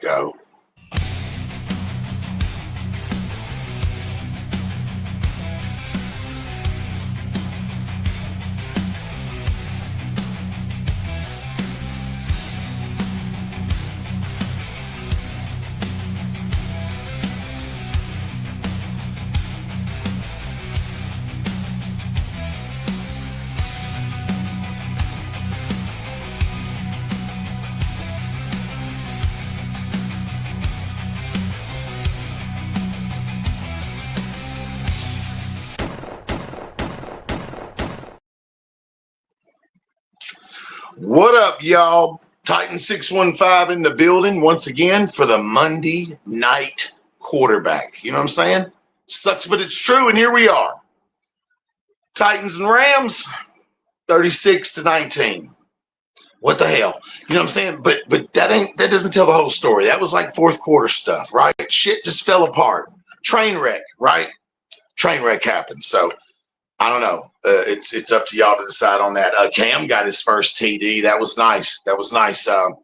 go. What up, y'all? Titan 615 in the building once again for the Monday night quarterback. You know what I'm saying? Sucks, but it's true, and here we are. Titans and Rams, 36-19. What the hell? You know what I'm saying? But that doesn't tell the whole story. That was like fourth quarter stuff, right? Shit just fell apart. Train wreck, right? Train wreck happened. So I don't know. It's up to y'all to decide on that. Cam got his first TD. That was nice. That was nice. And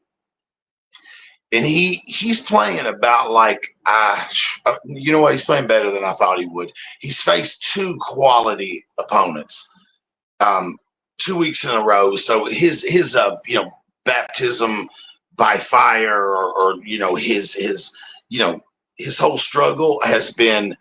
he's playing about like you know what? He's playing better than I thought he would. He's faced two quality opponents, 2 weeks in a row. So his baptism by fire or his whole struggle has been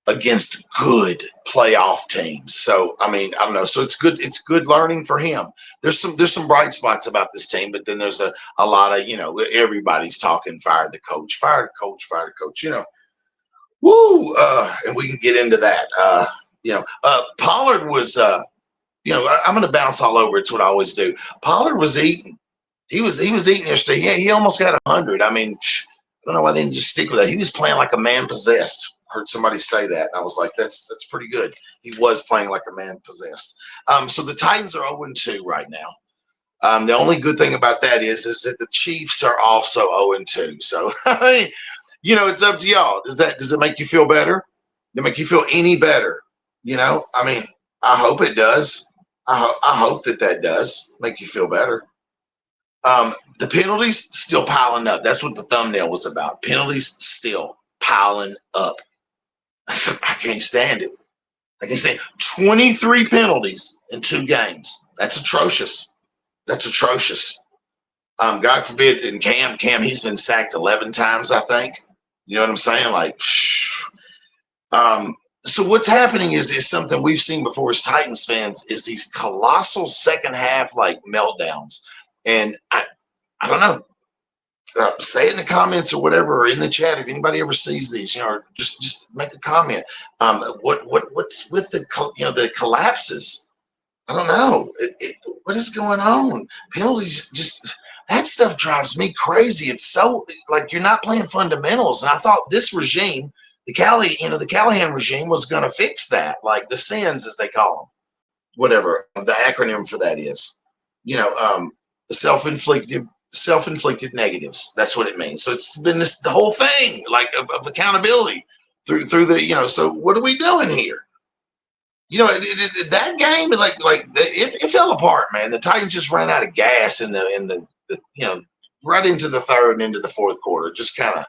against good playoff teams. So, I mean, I don't know. So it's good. It's good learning for him. There's some bright spots about this team, but then there's a lot of, everybody's talking, fire the coach, fire the coach, fire the coach, woo. And we can get into that. Pollard was, I'm going to bounce all over. It's what I always do. Pollard was eating. He was eating yesterday. He almost got 100. I mean, I don't know why they didn't just stick with that. He was playing like a man possessed. Heard somebody say that, and I was like, that's pretty good. He was playing like a man possessed. So the Titans are 0-2 right now. The only good thing about that is that the Chiefs are also 0-2. So it's up to y'all. Does it make you feel better? Does it make you feel any better? I mean, I hope it does. I hope that does make you feel better. The penalties still piling up. That's what the thumbnail was about. Penalties still piling up. I can't stand it. I can't stand 23 penalties in 2 games. That's atrocious. That's atrocious. God forbid, in Cam, he's been sacked 11 times, I think. You know what I'm saying? Like, so what's happening is something we've seen before as Titans fans is these colossal second half like meltdowns. And I don't know. Say it in the comments or whatever, or in the chat if anybody ever sees these. Just make a comment. What's with the collapses? I don't know. What is going on? Penalties, just that stuff drives me crazy. It's so like you're not playing fundamentals. And I thought this regime, the Callahan regime, was going to fix that, like the sins as they call them, whatever the acronym for that is. The self-inflicted negatives. That's what it means. So it's been the whole thing like of accountability through the, so what are we doing here? That game, it fell apart, man. The Titans just ran out of gas in the right into the third and into the fourth quarter, just kind of,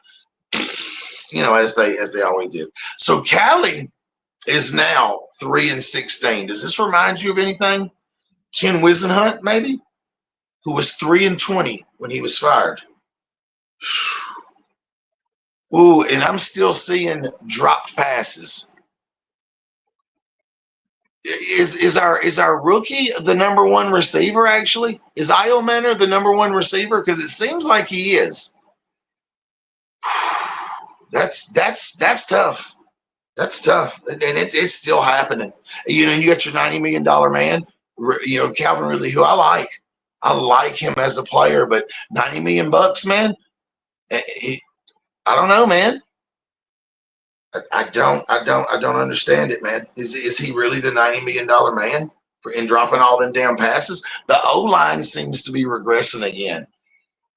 as they always did. So Cali is now 3-16. Does this remind you of anything? Ken Wisenhunt, maybe? Who was 3-20 when he was fired. Ooh, and I'm still seeing dropped passes. Is our rookie the number one receiver? Actually, is Iomanner the number one receiver? Because it seems like he is. That's tough. That's tough, and it's still happening. You got your $90 million man. Calvin Ridley, who I like. I like him as a player, but $90 million, man. I don't know, man. I don't understand it, man. Is he really the $90 million man in dropping all them damn passes? The O-line seems to be regressing again.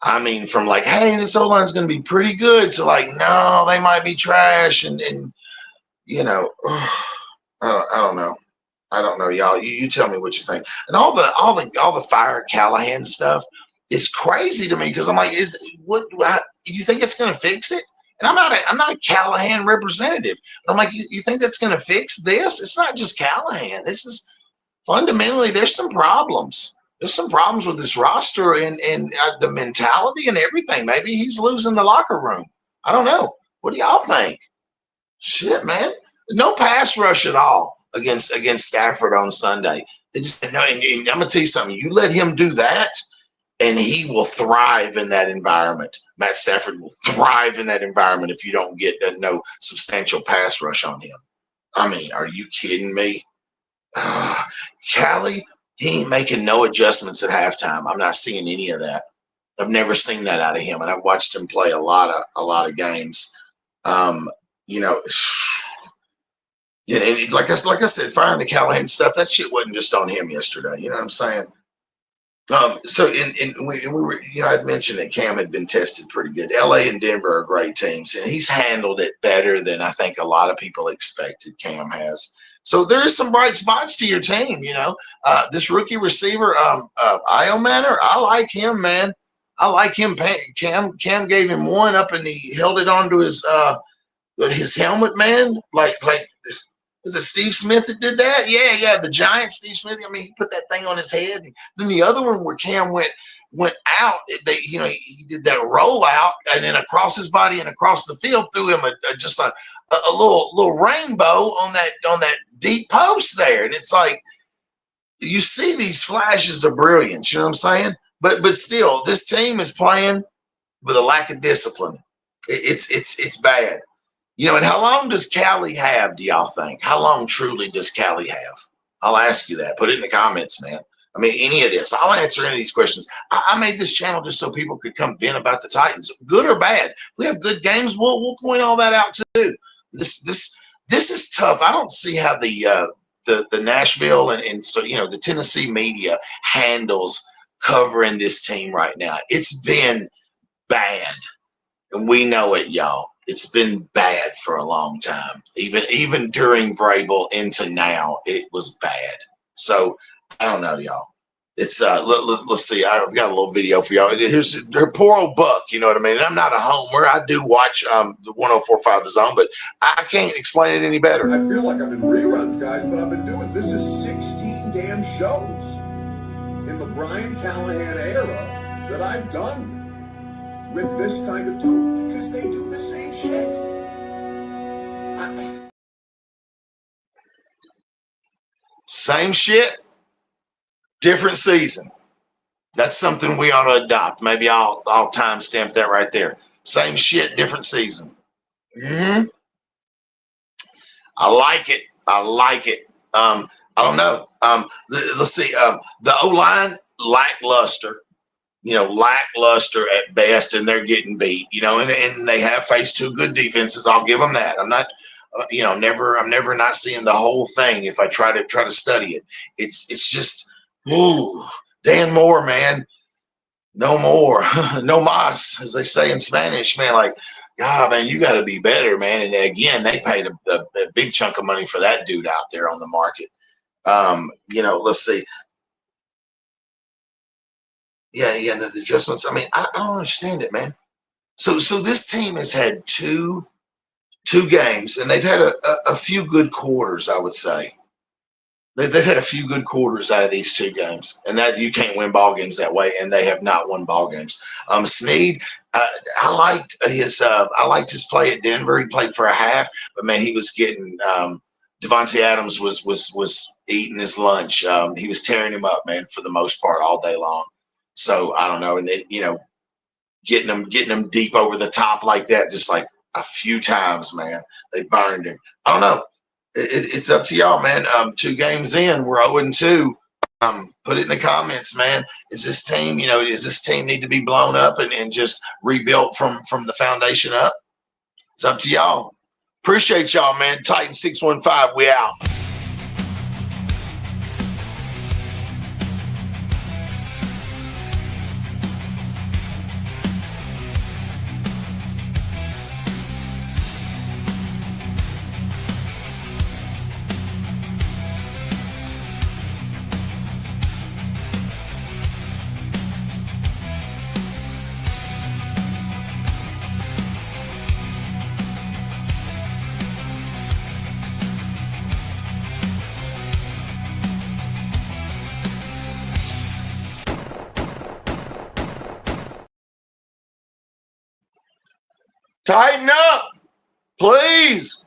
I mean, from like, hey, this O-line is going to be pretty good to like, no, they might be trash, and I don't know. I don't know, y'all. You tell me what you think. And all the fire Callahan stuff is crazy to me because I'm like, you think it's going to fix it? And I'm not a Callahan representative. But I'm like, you think that's going to fix this? It's not just Callahan. This is fundamentally, there's some problems. There's some problems with this roster and the mentality and everything. Maybe he's losing the locker room. I don't know. What do y'all think? Shit, man. No pass rush at all against Stafford on Sunday. They just no. And I'm gonna tell you something. You let him do that, and he will thrive in that environment. Matt Stafford will thrive in that environment if you don't get no substantial pass rush on him. I mean, are you kidding me? Callie, he ain't making no adjustments at halftime. I'm not seeing any of that. I've never seen that out of him, and I've watched him play a lot of games. You know, and like I said, firing the Callahan stuff, that shit wasn't just on him yesterday. You know what I'm saying? So we were, you know, I'd mentioned that Cam had been tested pretty good. LA and Denver are great teams, and he's handled it better than I think a lot of people expected. Cam has. So there is some bright spots to your team. You know, this rookie receiver, Iomanner, I like him, man. I like him. Cam gave him one up, and he held it onto his helmet, man. Like was it Steve Smith that did that? Yeah, the giant Steve Smith. I mean, he put that thing on his head. And then the other one where Cam went out, he did that rollout and then across his body and across the field threw him just a little rainbow on that deep post there. And it's like you see these flashes of brilliance. You know what I'm saying? But still, this team is playing with a lack of discipline. It's bad. You know, and how long does Callie have, do y'all think? How long truly does Callie have? I'll ask you that. Put it in the comments, man. I mean, any of this. I'll answer any of these questions. I made this channel just so people could come vent about the Titans, good or bad. If we have good games, we'll point all that out too. This is tough. I don't see how the Nashville and so, you know, the Tennessee media handles covering this team right now. It's been bad, and we know it, y'all. It's been bad for a long time. Even during Vrabel into now, it was bad. So I don't know, y'all. It's let's see. I've got a little video for y'all. Here's her poor old Buck. You know what I mean? And I'm not a homer. I do watch the 104.5 The Zone, but I can't explain it any better. I feel like I'm in reruns, guys, but I've been doing this is 16 damn shows in the Brian Callahan era that I've done with this kind of tone because they do the same shit. Same shit, different season. That's something we ought to adopt. Maybe I'll timestamp that right there. Same shit, different season. I like it. I don't know. Let's see. The O-line, lackluster. You know, lackluster at best, and they're getting beat. You know, and they have faced two good defenses. I'll give them that. I'm not, I'm never not seeing the whole thing if I try to study it. It's just, Dan Moore, man, no more, no más, as they say in Spanish, man. Like, God, man, you got to be better, man. And again, they paid a big chunk of money for that dude out there on the market. Let's see. Yeah, the adjustments. I mean, I don't understand it, man. So this team has had two games, and they've had a few good quarters, I would say. They've had a few good quarters out of these two games, and that you can't win ball games that way, and they have not won ball games. Snead, I liked his play at Denver. He played for a half, but man, he was getting Devontae Adams was eating his lunch. He was tearing him up, man, for the most part all day long. So I don't know, and then, getting them deep over the top like that, just like a few times, man, they burned him. I don't know. It's up to y'all, man. 2 games in, we're 0-2. Put it in the comments, man. Is this team need to be blown up and just rebuilt from the foundation up? It's up to y'all. Appreciate y'all, man. Titan 615, we out. Tighten up, please.